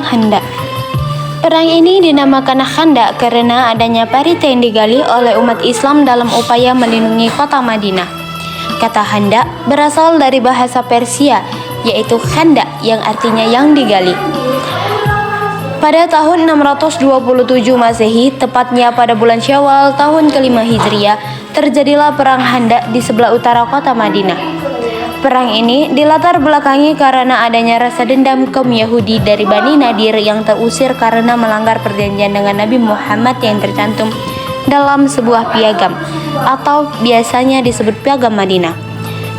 Khandaq. Perang ini dinamakan Khandaq karena adanya parit yang digali oleh umat Islam dalam upaya melindungi kota Madinah. Kata Khandaq berasal dari bahasa Persia, yaitu Khandaq yang artinya yang digali. Pada tahun 627 Masehi, tepatnya pada bulan Syawal tahun ke-5 Hijriah, terjadilah perang Khandaq di sebelah utara kota Madinah. Perang ini dilatar belakangi karena adanya rasa dendam kaum Yahudi dari Bani Nadir yang terusir karena melanggar perjanjian dengan Nabi Muhammad yang tercantum dalam sebuah piagam atau biasanya disebut piagam Madinah,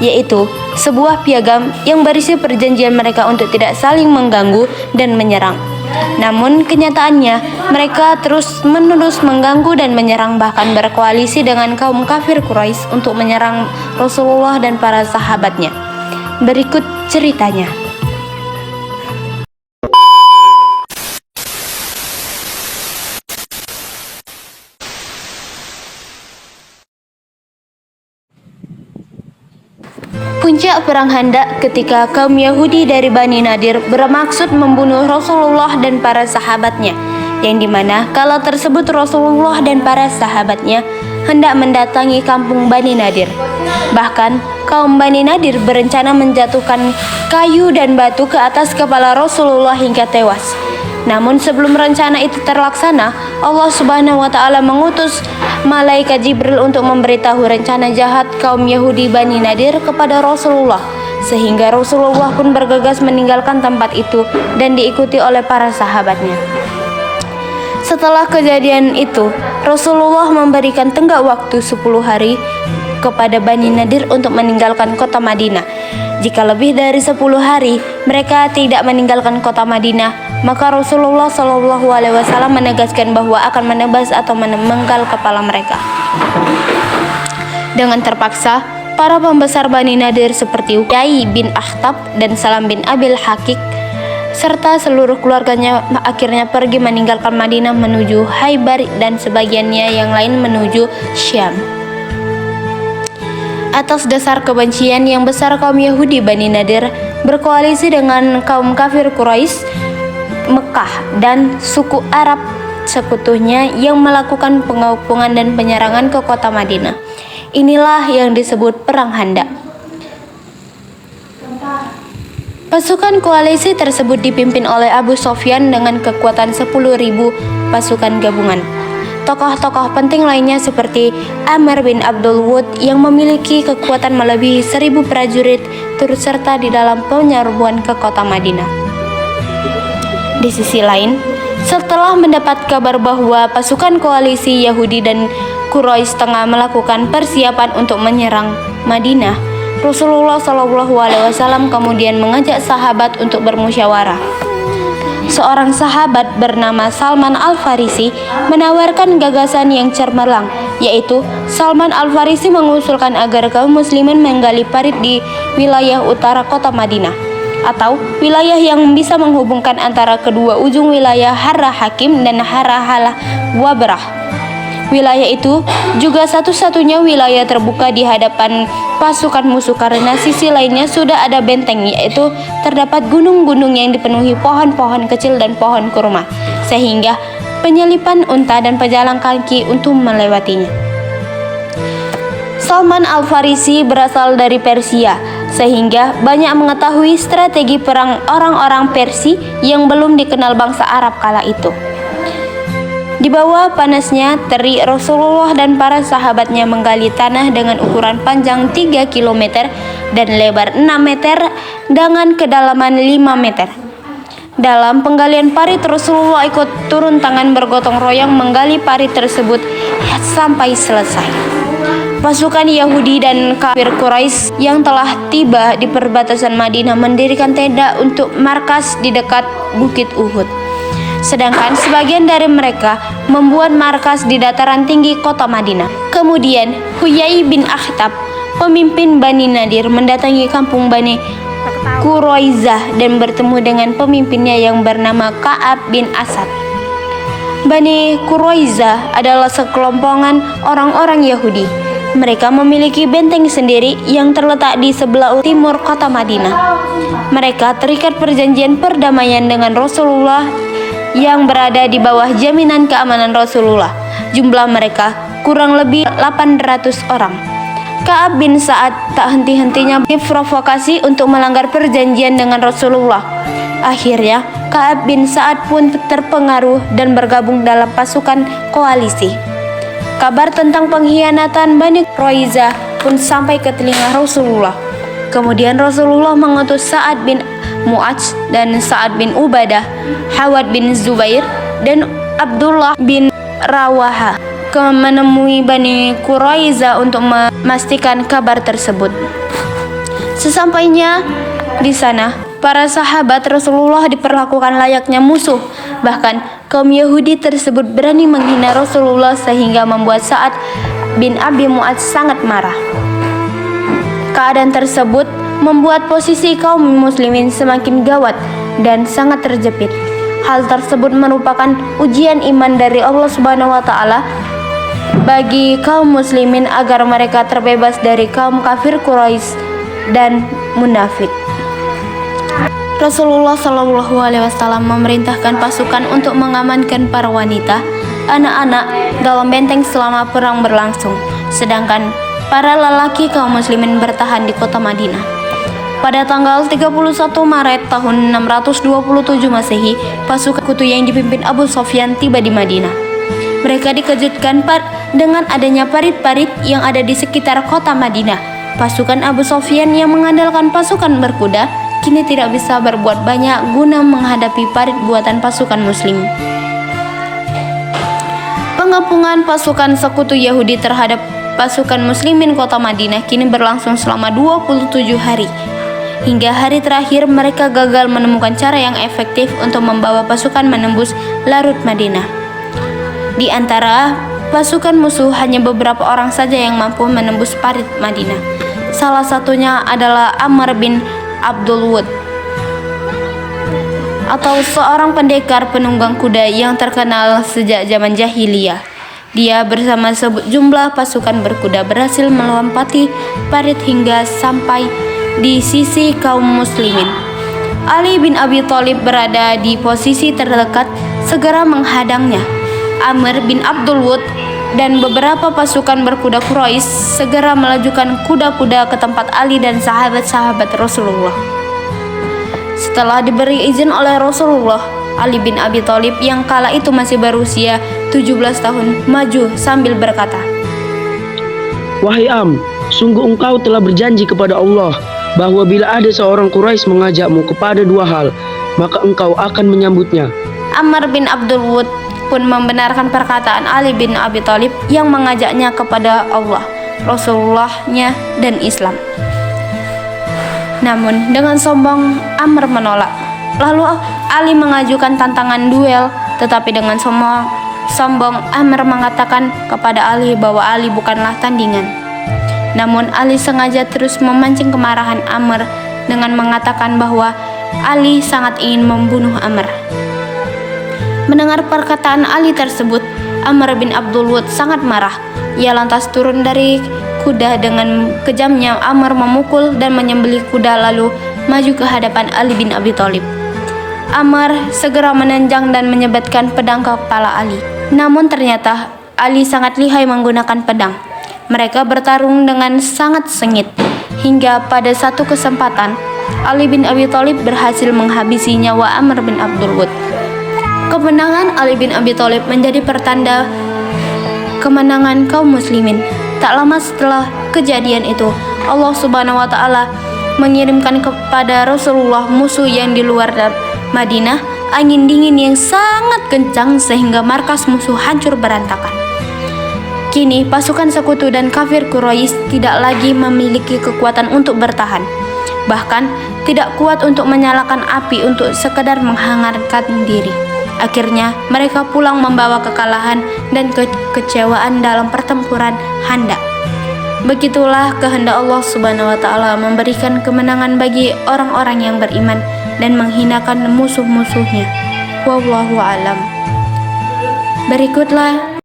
yaitu sebuah piagam yang berisi perjanjian mereka untuk tidak saling mengganggu dan menyerang. Namun kenyataannya mereka terus-menerus mengganggu dan menyerang, bahkan berkoalisi dengan kaum kafir Quraisy untuk menyerang Rasulullah dan para sahabatnya. Berikut ceritanya. Puncak perang Khandaq ketika kaum Yahudi dari Bani Nadir bermaksud membunuh Rasulullah dan para sahabatnya, yang dimana kala tersebut Rasulullah dan para sahabatnya hendak mendatangi kampung Bani Nadir. Bahkan kaum Bani Nadir berencana menjatuhkan kayu dan batu ke atas kepala Rasulullah hingga tewas. Namun sebelum rencana itu terlaksana, Allah Subhanahu wa Ta'ala mengutus malaikat Jibril untuk memberitahu rencana jahat kaum Yahudi Bani Nadir kepada Rasulullah, sehingga Rasulullah pun bergegas meninggalkan tempat itu dan diikuti oleh para sahabatnya. Setelah kejadian itu, Rasulullah memberikan tenggat waktu 10 hari kepada Bani Nadir untuk meninggalkan kota Madinah. Jika lebih dari 10 hari mereka tidak meninggalkan kota Madinah, maka Rasulullah SAW menegaskan bahwa akan menebas atau memenggal kepala mereka. Dengan terpaksa, para pembesar Bani Nadir seperti Huyai bin Akhtab dan Salam bin Abil Hakik serta seluruh keluarganya akhirnya pergi meninggalkan Madinah menuju Khaybar dan sebagiannya yang lain menuju Syam. Atas dasar kebencian yang besar, kaum Yahudi Bani Nadir berkoalisi dengan kaum kafir Quraisy Mekah dan suku Arab sekutunya yang melakukan pengepungan dan penyerangan ke kota Madinah. Inilah yang disebut Perang Khandaq. Pasukan koalisi tersebut dipimpin oleh Abu Sufyan dengan kekuatan 10.000 pasukan gabungan. Tokoh-tokoh penting lainnya seperti Amr bin Abdul Wud yang memiliki kekuatan melebihi 1.000 prajurit turut serta di dalam penyerbuan ke kota Madinah. Di sisi lain, setelah mendapat kabar bahwa pasukan koalisi Yahudi dan Quraisy tengah melakukan persiapan untuk menyerang Madinah, Rasulullah SAW kemudian mengajak sahabat untuk bermusyawarah. Seorang sahabat bernama Salman Al-Farisi menawarkan gagasan yang cemerlang, yaitu Salman Al-Farisi mengusulkan agar kaum muslimin menggali parit di wilayah utara kota Madinah, atau wilayah yang bisa menghubungkan antara kedua ujung wilayah Harrah Hakim dan Harrah Halah Wabrah. Wilayah itu juga satu-satunya wilayah terbuka di hadapan pasukan musuh karena sisi lainnya sudah ada benteng, yaitu terdapat gunung-gunung yang dipenuhi pohon-pohon kecil dan pohon kurma, sehingga penyelipan unta dan pejalan kaki untuk melewatinya. Salman Al-Farisi berasal dari Persia, sehingga banyak mengetahui strategi perang orang-orang Persia yang belum dikenal bangsa Arab kala itu. Di bawah panasnya terik, Rasulullah dan para sahabatnya menggali tanah dengan ukuran panjang 3 km dan lebar 6 meter dengan kedalaman 5 meter. Dalam penggalian parit, Rasulullah ikut turun tangan bergotong royong menggali parit tersebut sampai selesai. Pasukan Yahudi dan kafir Quraisy yang telah tiba di perbatasan Madinah mendirikan tenda untuk markas di dekat Bukit Uhud. Sedangkan sebagian dari mereka membuat markas di dataran tinggi kota Madinah. Kemudian Huyai bin Akhtab, pemimpin Bani Nadir, mendatangi kampung Bani Quraizah dan bertemu dengan pemimpinnya yang bernama Ka'ab bin Asad. Bani Quraizah adalah sekelompokan orang-orang Yahudi Mereka memiliki benteng sendiri yang terletak di sebelah timur kota Madinah. Mereka terikat perjanjian perdamaian dengan Rasulullah yang berada di bawah jaminan keamanan Rasulullah. Jumlah mereka kurang lebih 800 orang. Ka'ab bin Sa'ad tak henti-hentinya diprovokasi untuk melanggar perjanjian dengan Rasulullah. Akhirnya, Ka'ab bin Sa'ad pun terpengaruh dan bergabung dalam pasukan koalisi. Kabar tentang pengkhianatan Bani Quraidah pun sampai ke telinga Rasulullah. Kemudian Rasulullah mengutus Sa'ad bin Mu'adz dan Sa'ad bin Ubadah, Hawad bin Zubair, dan Abdullah bin Rawaha menemui Bani Quraidah untuk memastikan kabar tersebut. Sesampainya di sana, para sahabat Rasulullah diperlakukan layaknya musuh. Bahkan kaum Yahudi tersebut berani menghina Rasulullah sehingga membuat Sa'ad bin Abi Mu'adz sangat marah. Keadaan tersebut membuat posisi kaum muslimin semakin gawat dan sangat terjepit. Hal tersebut merupakan ujian iman dari Allah Subhanahu wa taala bagi kaum muslimin agar mereka terbebas dari kaum kafir Quraisy dan munafik. Rasulullah Shallallahu Alaihi Wasallam memerintahkan pasukan untuk mengamankan para wanita, anak-anak dalam benteng selama perang berlangsung, sedangkan para lelaki kaum muslimin bertahan di kota Madinah. Pada tanggal 31 Maret tahun 627 Masehi, pasukan sekutu yang dipimpin Abu Sofyan tiba di Madinah. Mereka dikejutkan dengan adanya parit-parit yang ada di sekitar kota Madinah. Pasukan Abu Sofyan yang mengandalkan pasukan berkuda kini tidak bisa berbuat banyak guna menghadapi parit buatan pasukan muslim. Pengepungan pasukan sekutu Yahudi terhadap pasukan muslimin kota Madinah kini berlangsung selama 27 hari. Hingga hari terakhir mereka gagal menemukan cara yang efektif untuk membawa pasukan menembus larut Madinah. Di antara pasukan musuh hanya beberapa orang saja yang mampu menembus parit Madinah. Salah satunya adalah Amr bin Abdul Wud, atau seorang pendekar penunggang kuda yang terkenal sejak zaman jahiliyah. Dia bersama sejumlah pasukan berkuda berhasil melompati parit hingga sampai di sisi kaum muslimin. Ali bin Abi Thalib berada di posisi terdekat, segera menghadangnya. Amr bin Abdul Wud dan beberapa pasukan berkuda Quraisy segera melajukan kuda-kuda ke tempat Ali dan sahabat-sahabat Rasulullah. Setelah diberi izin oleh Rasulullah, Ali bin Abi Thalib yang kala itu masih berusia 17 tahun maju sambil berkata, "Wahai Am, sungguh engkau telah berjanji kepada Allah bahwa bila ada seorang Quraisy mengajakmu kepada dua hal, maka engkau akan menyambutnya." Amr bin Abdul Wud pun membenarkan perkataan Ali bin Abi Thalib yang mengajaknya kepada Allah, Rasulullah-Nya, dan Islam. Namun dengan sombong Amr menolak. Lalu Ali mengajukan tantangan duel, tetapi dengan sombong Amr mengatakan kepada Ali bahwa Ali bukanlah tandingan. Namun Ali sengaja terus memancing kemarahan Amr dengan mengatakan bahwa Ali sangat ingin membunuh Amr. Mendengar perkataan Ali tersebut, Amr bin Abdul Wud sangat marah. Ia lantas turun dari kuda. Dengan kejamnya Amr memukul dan menyembelih kuda lalu maju ke hadapan Ali bin Abi Thalib. Amr segera menenjang dan menyabetkan pedang ke kepala Ali. Namun ternyata Ali sangat lihai menggunakan pedang. Mereka bertarung dengan sangat sengit hingga pada satu kesempatan Ali bin Abi Thalib berhasil menghabisi nyawa Amr bin Abdul Wud. Kemenangan Ali bin Abi Thalib menjadi pertanda kemenangan kaum muslimin. Tak lama setelah kejadian itu, Allah Subhanahu wa taala mengirimkan kepada Rasulullah musuh yang di luar Madinah angin dingin yang sangat kencang sehingga markas musuh hancur berantakan. Kini pasukan sekutu dan kafir Quraisy tidak lagi memiliki kekuatan untuk bertahan. Bahkan tidak kuat untuk menyalakan api untuk sekedar menghangatkan diri. Akhirnya mereka pulang membawa kekalahan dan kekecewaan dalam pertempuran Khandaq. Begitulah kehendak Allah Subhanahu wa taala memberikan kemenangan bagi orang-orang yang beriman dan menghinakan musuh-musuhnya. Wallahu alam. Berikutlah